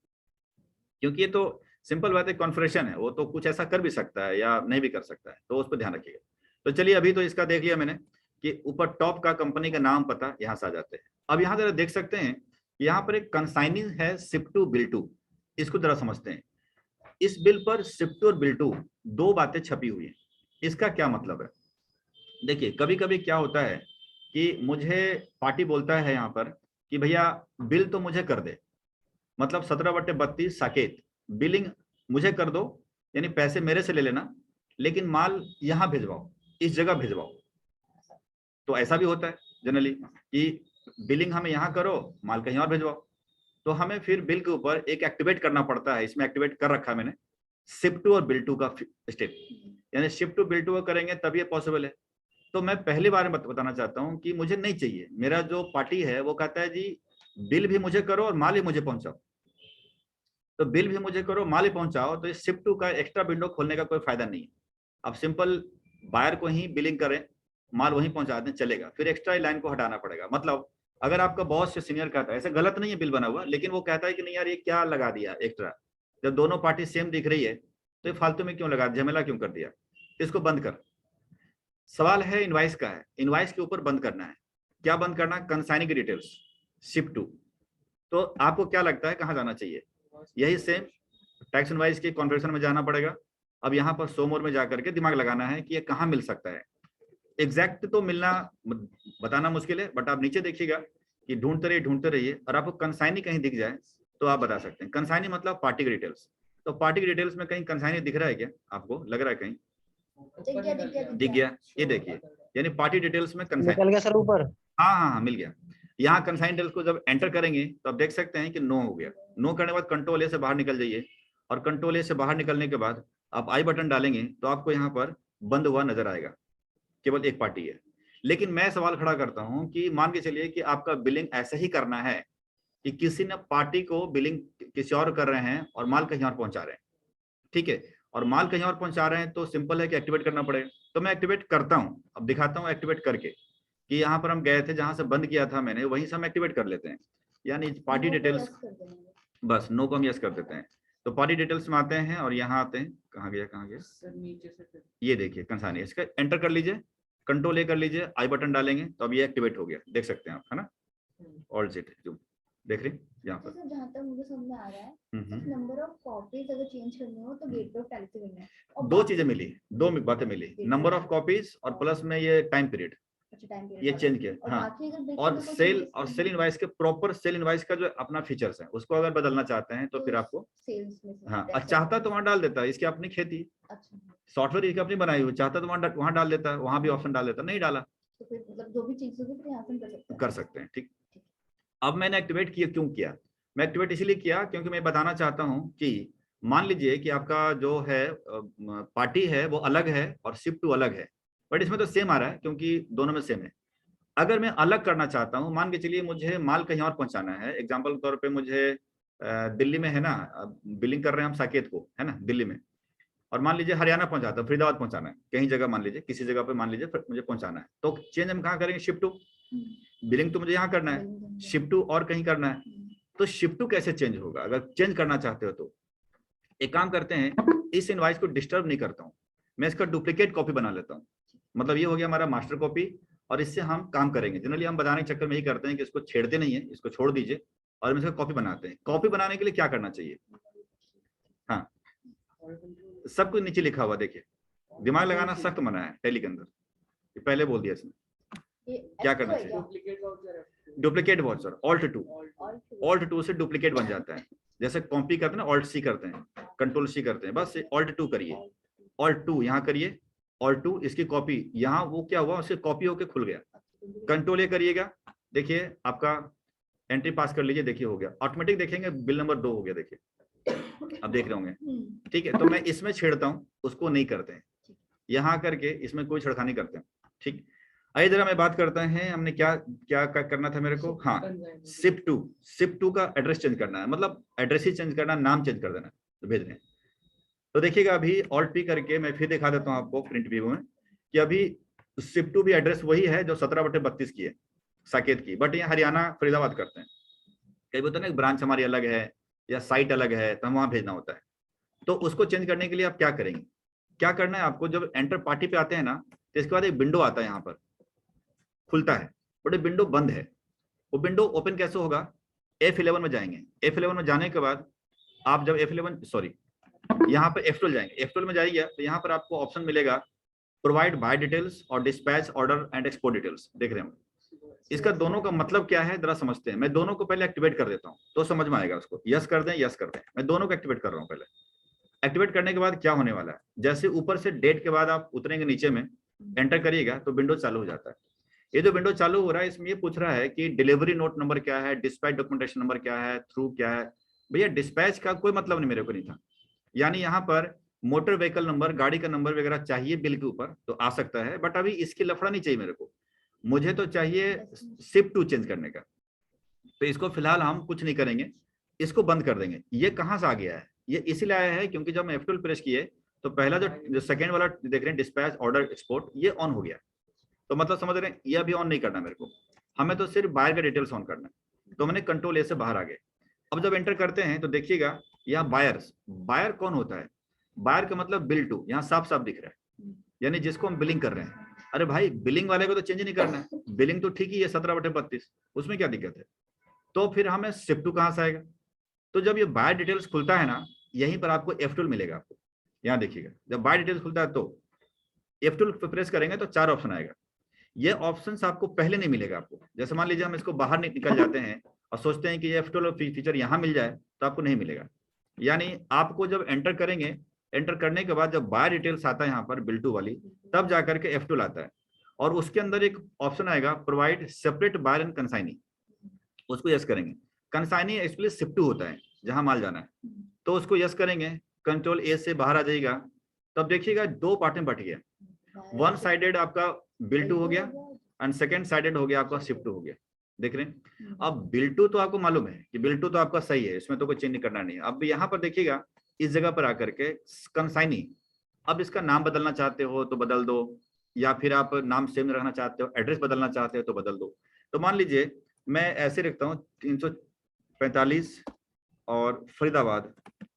क्योंकि ये तो सिंपल बात है, कॉन्फ़िगरेशन है, वो तो कुछ ऐसा कर भी सकता है या नहीं भी कर सकता है, तो उस पर ध्यान रखिएगा। तो चलिए, अभी तो इसका देख लिया मैंने कि ऊपर टॉप का कंपनी का नाम पता, यहाँ से आ जाते हैं। अब यहाँ जरा देख सकते हैं यहाँ पर एक कंसाइनिंग है शिप टू बिल टू, इसको जरा समझते हैं। इस बिल पर शिप टू और बिल टू दो बातें छपी हुई हैं, इसका क्या मतलब है? देखिए कभी कभी क्या होता है कि मुझे पार्टी बोलता है यहाँ पर कि भैया बिल तो मुझे कर दे, मतलब 17/32 साकेत बिलिंग मुझे कर दो, यानी पैसे मेरे से ले लेना, लेकिन माल यहाँ भिजवाओ, इस जगह भिजवाओ। तो ऐसा भी होता है जनरली कि बिलिंग हमें यहाँ करो, माल कहीं और भिजवाओ। तो हमें फिर बिल के ऊपर एक एक्टिवेट करना पड़ता है, इसमें एक्टिवेट कर रखा है मैंने, शिप टू और बिल टू का स्टेप, यानी शिप टू बिल टू करेंगे तब ये पॉसिबल है। तो मैं पहली बार बताना चाहता हूँ कि मुझे नहीं चाहिए, मेरा जो पार्टी है वो कहता है जी बिल भी मुझे करो और माल ही मुझे पहुंचाओ। तो बिल भी मुझे करो, माल ही पहुंचाओ, तो इस शिप टू का एक्स्ट्रा विंडो खोलने का कोई फायदा नहीं है। अब सिंपल बायर को ही बिलिंग करें, माल वहीं पहुंचा दें, चलेगा। फिर एक्स्ट्रा लाइन को हटाना पड़ेगा। मतलब अगर आपका बॉस से सीनियर कहता है, ऐसे गलत नहीं है बिल बना हुआ, लेकिन वो कहता है कि नहीं यार ये क्या लगा दिया एक्स्ट्रा, जब दोनों पार्टी सेम दिख रही है तो ये फालतू में क्यों लगा, झमेला क्यों कर दिया, इसको बंद कर। सवाल है इनवाइस का है, इनवाइस के ऊपर बंद करना है। क्या बंद करना? कंसाइनिंग की डिटेल्स, शिप टू। तो आपको क्या लगता है कहाँ जाना चाहिए? यही सेम टैक्स इनवाइस के कॉन्फ़िगरेशन में जाना पड़ेगा। अब यहाँ पर शो मोर में जाकर के दिमाग लगाना है कि ये कहाँ मिल सकता है। एग्जैक्ट तो मिलना बताना मुश्किल है, बट आप नीचे देखिएगा कि ढूंढते रहिए, और आपको कंसाइनी कहीं दिख जाए तो आप बता सकते हैं। कंसाइनी मतलब पार्टी की डिटेल्स। तो पार्टी की डिटेल्स में कहीं कंसाइनी दिख रहा है क्या आपको? लग रहा है कहीं दिख गया? ये देखिए, यानी पार्टी डिटेल्स में कंसाइनी निकल गया सर ऊपर। हाँ, मिल गया। यहाँ कंसाइनी डिटेल्स को जब एंटर करेंगे तो आप देख सकते हैं कि नो हो गया। नो करने के बाद कंट्रोल ए से बाहर निकल जाइए, और कंट्रोल ए से बाहर निकलने के बाद आप आई बटन डालेंगे तो आपको यहाँ पर बंद हुआ नजर आएगा, केवल एक पार्टी है। लेकिन मैं सवाल खड़ा करता हूं कि मान के चलिए कि आपका बिलिंग ऐसा ही करना है कि किसी ने पार्टी को बिलिंग किसी और कर रहे हैं और माल कहीं और पहुंचा रहे हैं, ठीक है, और माल कहीं और पहुंचा रहे हैं, तो सिंपल है कि एक्टिवेट करना पड़ेगा। तो मैं एक्टिवेट करता हूं, अब दिखाता हूं एक्टिवेट करके कि यहाँ पर हम गए थे, जहां से बंद किया था मैंने, वहीं से हम एक्टिवेट कर लेते हैं। यानी पार्टी डिटेल्स, बस नो को हम यस कर देते हैं। तो पार्टी डिटेल्स में आते हैं और यहाँ आते हैं, कहाँ गया ये देखिए कंसाइनी, इसका एंटर कर लीजिए, कंट्रोल ए कर लीजिए, आई बटन डालेंगे तो अब ये एक्टिवेट हो गया, देख सकते हैं आप, है ना। ऑल सेट जो देख रहे हैं यहाँ पर। जहाँ तक मुझे समझ में आ रहा है, नंबर ऑफ कॉपीज अगर चेंज करनी हो तो गेटवे ऑफ टैली से करना है। और दो चीजें मिली, दो बातें मिली, नंबर ऑफ कॉपीज और प्लस में ये टाइम पीरियड, ये चेंज किया। हाँ, और सेल इनवाइस के प्रॉपर सेल इनवाइस का जो अपना फीचर्स है उसको अगर बदलना चाहते हैं तो फिर आपको, हाँ, चाहता तो वहां डाल देता है, इसकी अपनी खेती, सॉफ्टवेयर इसकी अपनी बनाई हुई, चाहता तो वहां डाल देता है, वहां भी ऑप्शन डाल देता, नहीं डाला तो फिर मतलब जो भी चीज होगी कर सकते हैं, ठीक। अब मैंने एक्टिवेट किया, क्यों किया? मैं एक्टिवेट इसलिए किया क्योंकि मैं बताना चाहता हूं कि मान लीजिए कि आपका जो है पार्टी है वो अलग है और शिप टू अलग है, बट इसमें तो सेम आ रहा है क्योंकि दोनों में सेम है। अगर मैं अलग करना चाहता हूं, मान के चलिए मुझे माल कहीं और पहुंचाना है, एग्जांपल के तौर पे मुझे दिल्ली में है ना, बिलिंग कर रहे हैं हम साकेत को, है ना, दिल्ली में, और मान लीजिए हरियाणा पहुंचाता है, फरीदाबाद पहुंचाना है, कहीं जगह मान लीजिए, किसी जगह पे मान लीजिए मुझे पहुंचाना है, तो चेंज हम कहाँ करेंगे? Ship to. बिलिंग तो मुझे यहाँ करना है, शिप टू और कहीं करना है, तो शिप टू कैसे चेंज होगा? अगर चेंज करना चाहते हो तो एक काम करते हैं, इस इनवाइस को डिस्टर्ब नहीं करता हूँ, मैं इसका डुप्लीकेट कॉपी बना लेता हूँ। मतलब ये हो गया हमारा मास्टर कॉपी, और इससे हम काम करेंगे। जनरली हम बताने के चक्कर में यही करते हैं कि इसको छेड़ते नहीं है, इसको छोड़ दीजिए, और हम इसका कॉपी बनाते हैं। कॉपी बनाने के लिए क्या करना चाहिए? हाँ, सब कुछ नीचे लिखा हुआ देखिए, दिमाग लगाना सख्त मना है टैली के अंदर, ये पहले बोल दिया इसने। क्या करना चाहिए? डुप्लीकेट वाउचर, ऑल्ट टू से डुप्लीकेट बन जाता है। जैसे कॉपी करते हैं ना, ऑल्ट सी करते हैं, कंट्रोल सी करते हैं, बस ऑल्ट टू करिए, ऑल्ट टू यहाँ करिए, और 2 इसकी कॉपी, यहाँ वो क्या हुआ, उससे कॉपी होके खुल गया। कंट्रोल ए करिएगा, देखिए आपका एंट्री पास कर लीजिए, देखिए हो गया ऑटोमेटिक। देखेंगे बिल नंबर 2 हो गया, देखिए अब देख रहे होंगे। ठीक है, तो मैं इसमें छेड़ता हूँ, उसको नहीं करते हैं। यहाँ करके इसमें कोई छिड़खा नहीं करते हैं। ठीक, आइए जरा मैं बात करता है हमने क्या क्या करना था मेरे को। हाँ, शिप टू का एड्रेस चेंज करना है, मतलब एड्रेस ही चेंज करना, नाम चेंज कर देना तो भेजने। तो देखिएगा अभी ऑल्ट पी करके मैं फिर दिखा देता हूँ आपको प्रिंट व्यू में कि अभी शिप टू भी एड्रेस वही है जो 17/32 की है साकेत की, बट ये हरियाणा फरीदाबाद करते हैं। कई बोलते हैं ना ब्रांच हमारी अलग है या साइट अलग है, तो हम वहां भेजना होता है। तो उसको चेंज करने के लिए आप क्या करेंगे, क्या करना है आपको, जब एंटर पार्टी पे आते हैं ना, तो इसके बाद एक विंडो आता है, यहाँ पर खुलता है, बट विंडो बंद है। वो विंडो ओपन कैसे होगा, F11 में जाएंगे। F11 में जाने के बाद आप जब F11 सॉरी यहाँ पर F12 जाएंगे, F12 में जाइए तो यहाँ पर आपको ऑप्शन मिलेगा प्रोवाइड बाय डिटेल्स और dispatch order and export details. देख रहे हैं इसका दोनों का मतलब क्या है जरा समझते हैं। मैं दोनों को पहले एक्टिवेट कर देता हूँ तो समझ में आएगा उसको। यस कर दें, यस कर दें, मैं दोनों को एक्टिवेट कर रहा हूँ। पहले एक्टिवेट करने के बाद क्या होने वाला है, जैसे ऊपर से डेट के बाद आप उतरेंगे नीचे में एंटर करिएगा तो विंडो चालू हो जाता है। ये जो विंडो चालू हो रहा है इसमें ये पूछ रहा है कि डिलीवरी नोट नंबर क्या है, डिस्पैच डॉक्यूमेंटेशन नंबर क्या है, थ्रू क्या है। भैया डिस्पैच का कोई मतलब नहीं मेरे को नहीं था, यानी यहाँ पर मोटर व्हीकल नंबर, गाड़ी का नंबर वगैरह चाहिए बिल के ऊपर तो आ सकता है, बट अभी इसकी लफड़ा नहीं चाहिए मेरे को। मुझे तो चाहिए शिप टू चेंज करने का, तो इसको फिलहाल हम कुछ नहीं करेंगे, इसको बंद कर देंगे। ये कहाँ से आ गया है, ये इसीलिए आया है क्योंकि जब मैं F12 प्रेस किए तो पहला जो सेकेंड वाला देख रहे हैं डिस्पैच ऑर्डर एक्सपोर्ट, ये ऑन हो गया। तो मतलब समझ रहे हैं, ये अभी ऑन नहीं करना मेरे को, हमें तो सिर्फ बायर का डिटेल्स ऑन करना है। तो मैंने कंट्रोल ए से बाहर आ गए। अब जब एंटर करते हैं तो देखिएगा यहाँ बायर्स, बायर कौन होता है, बायर का मतलब बिल टू, यहाँ साफ साफ दिख रहा है, यानी जिसको हम बिलिंग कर रहे हैं। अरे भाई बिलिंग वाले को तो चेंज नहीं करना है, बिलिंग तो ठीक ही है 17/32, उसमें क्या दिक्कत है। तो फिर हमें शिप टू कहाँ से आएगा, तो जब ये बायर डिटेल्स खुलता है ना, यहीं पर आपको F12 मिलेगा। आपको यहाँ देखिएगा जब बायर डिटेल्स खुलता है तो F12 पे प्रेस करेंगे तो 4 ऑप्शन आएगा। ये ऑप्शन आपको पहले नहीं मिलेगा आपको। जैसे मान लीजिए हम इसको बाहर निकल जाते हैं और सोचते हैं कि ये F12 फीचर यहाँ मिल जाए, तो आपको नहीं मिलेगा। यानी आपको जब एंटर करेंगे, एंटर करने के बाद जब बायर डिटेल्स आता है यहाँ पर बिल टू वाली, तब जाकर के F12 आता है और उसके अंदर एक ऑप्शन आएगा provide separate buyer and consignee, उसको यस करेंगे। कंसाइनी एक्चुअली शिप टू होता है जहां माल जाना है, तो उसको यस करेंगे। कंट्रोल ए से बाहर आ जाइएगा, तब देखिएगा 2 पार्ट में बट गया। वन साइडेड आपका बिल टू हो गया एंड सेकेंड साइडेड हो गया आपका शिप टू हो गया। देख रहे हैं, अब बिल टू तो आपको मालूम है कि बिल टू तो आपका सही है, इसमें तो कोई चेंज नहीं करना नहीं है। अब यहाँ पर देखिएगा इस जगह पर आकर के कंसाइनी, अब इसका नाम बदलना चाहते हो तो बदल दो, या फिर आप नाम सेम रखना चाहते हो, एड्रेस बदलना चाहते हो तो बदल दो। तो मान लीजिए मैं ऐसे रखता हूँ 345 और फरीदाबाद,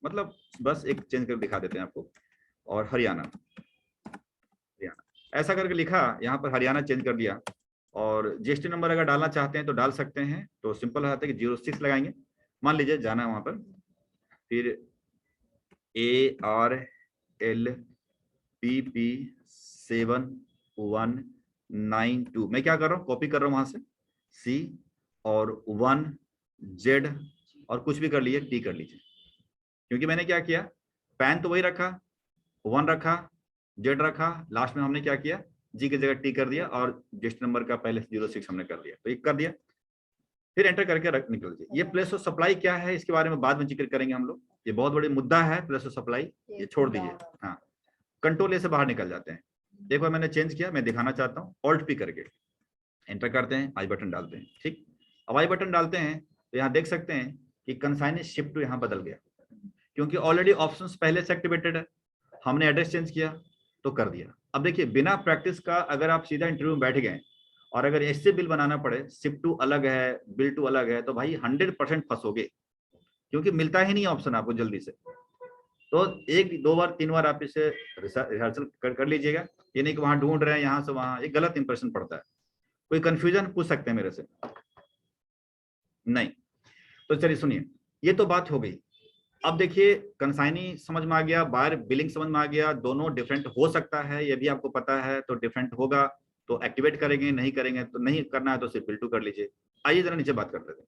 मतलब बस एक चेंज कर दिखा देते हैं आपको, और हरियाणा ऐसा करके लिखा, यहाँ पर हरियाणा चेंज कर दिया। और GST नंबर अगर डालना चाहते हैं तो डाल सकते हैं, तो सिंपल रहता है कि 06 लगाएंगे। मान लीजिए जाना है वहां पर, फिर ARLPP 7192, मैं क्या कर रहा हूँ, कॉपी कर रहा हूँ वहां से C और 1Z और कुछ भी कर लीजिए, T कर लीजिए, क्योंकि मैंने क्या किया, पैन तो वही रखा, 1 रखा, Z रखा, लास्ट में हमने क्या किया, G की जगह T कर दिया और GST नंबर का पहले 06 हमने कर दिया, तो ये कर दिया। फिर एंटर करके रख निकल दिए। ये प्लेस ऑफ सप्लाई क्या है इसके बारे में बाद में जिक्र करेंगे हम लोग, ये बहुत बड़ी मुद्दा है प्लेस ऑफ सप्लाई, ये छोड़ दीजिए। हाँ, कंट्रोल ए से बाहर निकल जाते हैं। एक बार मैंने चेंज किया, मैं दिखाना चाहता हूँ, ऑल्ट पी करके एंटर करते हैं, आई बटन डालते हैं। ठीक, अब आई बटन डालते हैं तो यहाँ देख सकते हैं कि कंसाइनी शिप टू यहाँ बदल गया, क्योंकि ऑलरेडी ऑप्शंस पहले से एक्टिवेटेड है, हमने एड्रेस चेंज किया तो कर दिया। अब देखिए बिना प्रैक्टिस का अगर आप सीधा इंटरव्यू में बैठ गए और अगर ऐसे बिल बनाना पड़े, शिप टू अलग है, बिल टू अलग है, तो भाई 100% फंसोगे, क्योंकि मिलता ही नहीं ऑप्शन आपको जल्दी से। तो 1 2 बार 3 बार आप इसे रिहर्सल कर लीजिएगा, ये नहीं कि वहां ढूंढ रहे हैं यहाँ से वहां, एक गलत इंप्रेशन पड़ता है। कोई कंफ्यूजन पूछ सकते हैं मेरे से? नहीं। तो चलिए सुनिए, ये तो बात हो गई। अब देखिए कंसाइनी समझ में आ गया, बायर बिलिंग समझ में आ गया, दोनों डिफरेंट हो सकता है, ये भी आपको पता है, तो डिफरेंट होगा तो एक्टिवेट करेंगे, नहीं करेंगे तो नहीं करना है तो सिर्फ बिल टू कर लीजिए। आइए जरा नीचे बात करते हैं।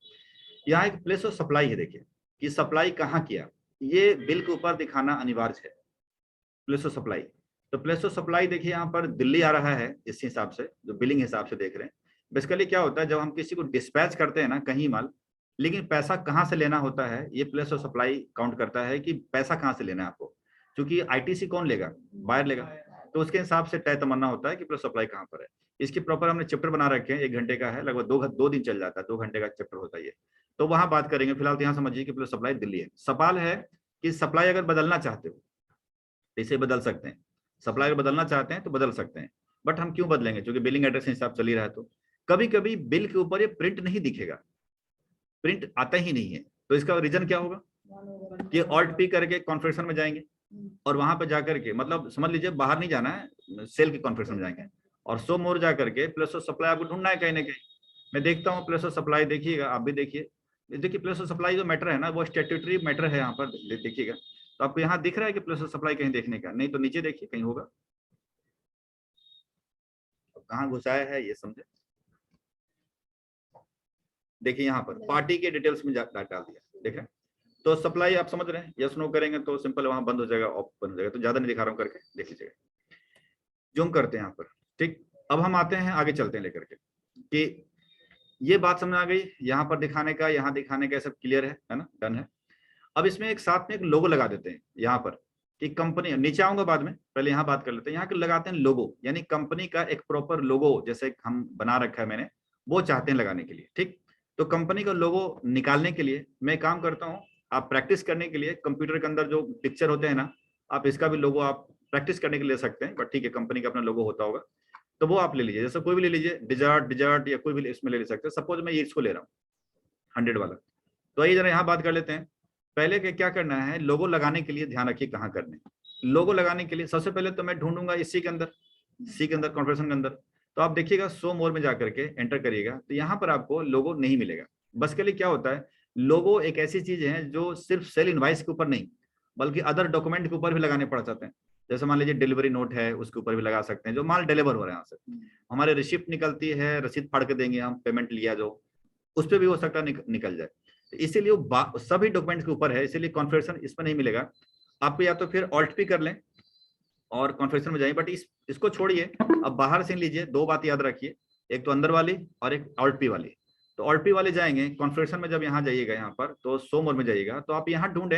यहाँ एक प्लेस ऑफ सप्लाई है, देखिए कि सप्लाई कहाँ किया, ये बिल के ऊपर दिखाना अनिवार्य है। प्लेस ऑफ सप्लाई तो प्लेस ऑफ सप्लाई देखिए यहाँ पर दिल्ली आ रहा है, इस हिसाब से जो बिलिंग हिसाब से देख रहे हैं। बेसिकली क्या होता है, जब हम किसी को डिस्पैच करते हैं ना कहीं माल, लेकिन पैसा कहाँ से लेना होता है, ये प्लेस ऑफ सप्लाई काउंट करता है कि पैसा कहाँ से लेना है आपको, क्योंकि आईटीसी कौन लेगा, बायर लेगा, तो उसके हिसाब से तय तमन्ना होता है कि प्लेस सप्लाई कहाँ पर है। इसकी प्रॉपर हमने चैप्टर बना रखे हैं, 1 घंटे का है, लगभग 2 दिन चल जाता है, 2 घंटे का चैप्टर होता है ये, तो वहां बात करेंगे। फिलहाल तो यहाँ समझिए कि प्लेस सप्लाई दिल्ली है। सवाल है कि सप्लाई अगर बदलना चाहते हो तो इसे बदल सकते हैं, सप्लाई अगर बदलना चाहते हैं तो बदल सकते हैं, बट हम क्यों बदलेंगे, क्योंकि बिलिंग एड्रेस के हिसाब चल ही रहा है। तो कभी कभी बिल के ऊपर ये प्रिंट नहीं दिखेगा, प्रिंट आता ही नहीं है, तो इसका रीजन क्या होगा कि ऑल्ट पी करके कॉन्फ़िगरेशन में जाएंगे और वहां पर जाकर के, मतलब समझ लीजिए बाहर नहीं जाना है, सेल के कॉन्फ़िगरेशन में जाएंगे और शो मोर जाकर के प्लेस ऑफ सप्लाई आपको ढूंढना है कहीं ना कहीं। मैं देखता हूँ प्लेस ऑफ सप्लाई, देखिएगा आप भी देखिए, देखिए प्लेस ऑफ सप्लाई जो मैटर है ना वो स्टैट्यूटरी मैटर है, यहाँ पर देखिएगा तो आपको यहाँ दिख रहा है कि प्लेस ऑफ सप्लाई कहीं देखने का नहीं, तो नीचे देखिए कहीं होगा, कहाँ घुसाया है ये समझे। देखिए यहाँ पर पार्टी के डिटेल्स में डाल दिया, देख रहे हैं। तो सप्लाई आप समझ रहे हैं, यस नो करेंगे तो सिंपल वहां बंद हो जाएगा, ऑफ बंद हो जाएगा। तो ज्यादा नहीं दिखा रहा हूँ, करके देख लीजिएगा, जूम करते हैं यहाँ पर। ठीक, अब हम आते हैं आगे, चलते हैं लेकर के कि ये बात समझ आ गई, यहाँ पर दिखाने का, यहाँ दिखाने का, सब क्लियर है ना, डन है। अब इसमें एक साथ में एक लोगो लगा देते हैं यहाँ पर कि कंपनी, नीचे आऊंगा बाद में, पहले यहाँ बात कर लेते हैं। यहाँ के लगाते हैं लोगो, यानी कंपनी का एक प्रॉपर लोगो जैसे हम बना रखा है मैंने, वो चाहते हैं लगाने के लिए। ठीक, तो कंपनी का लोगो निकालने के लिए मैं काम करता हूँ, आप प्रैक्टिस करने के लिए कंप्यूटर के अंदर जो पिक्चर होते हैं ना, आप इसका भी लोगो आप प्रैक्टिस करने के लिए ले सकते हैं, बट ठीक है कंपनी का अपना लोगो होता होगा तो वो आप ले लीजिए, जैसे कोई भी ले लीजिए, डिजर्ट या कोई भी इसमें ले सकते हैं। सपोज मैं ये इसको ले रहा हूँ 100 वाला, तो आइए जरा यहाँ बात कर लेते हैं। पहले के क्या करना है, लोगो लगाने के लिए ध्यान रखिए कहाँ करने। लोगो लगाने के लिए सबसे पहले तो मैं ढूंढूंगा इसी के अंदर, सी के अंदर, कॉन्फ़िगरेशन के अंदर। तो आप देखिएगा शो मोर में जाकर के एंटर करिएगा तो यहाँ पर आपको लोगो नहीं मिलेगा। बस के लिए क्या होता है, लोगो एक ऐसी चीज है जो सिर्फ सेल इनवाइस के ऊपर नहीं बल्कि अदर डॉक्यूमेंट के ऊपर भी लगाने पड़ जाते हैं। जैसे मान लीजिए डिलीवरी नोट है, उसके ऊपर भी लगा सकते हैं, जो माल डिलीवर हो रहा है यहाँ से, हमारे रिसिप्ट निकलती है, रसीद फाड़ के देंगे हम, पेमेंट लिया जो, उस पर भी हो सकता है निकल जाए। तो इसीलिए सभी डॉक्यूमेंट्स के ऊपर है, इसीलिए कॉन्फ़िगरेशन इसमें नहीं मिलेगा आपको। या तो फिर ऑल्ट पी कर लें और कॉन्फ़िगरेशन में जाइए, बट इसको छोड़िए, अब बाहर से लीजिए। 2 बात याद रखिए, एक तो अंदर वाली और एक ऑल्ट पी वाली। तो ऑल्ट पी वाले जाएंगे कॉन्फ़िगरेशन में, जब यहाँ जाइएगा यहाँ पर तो शो मोर में जाइएगा तो आप यहाँ ढूंढें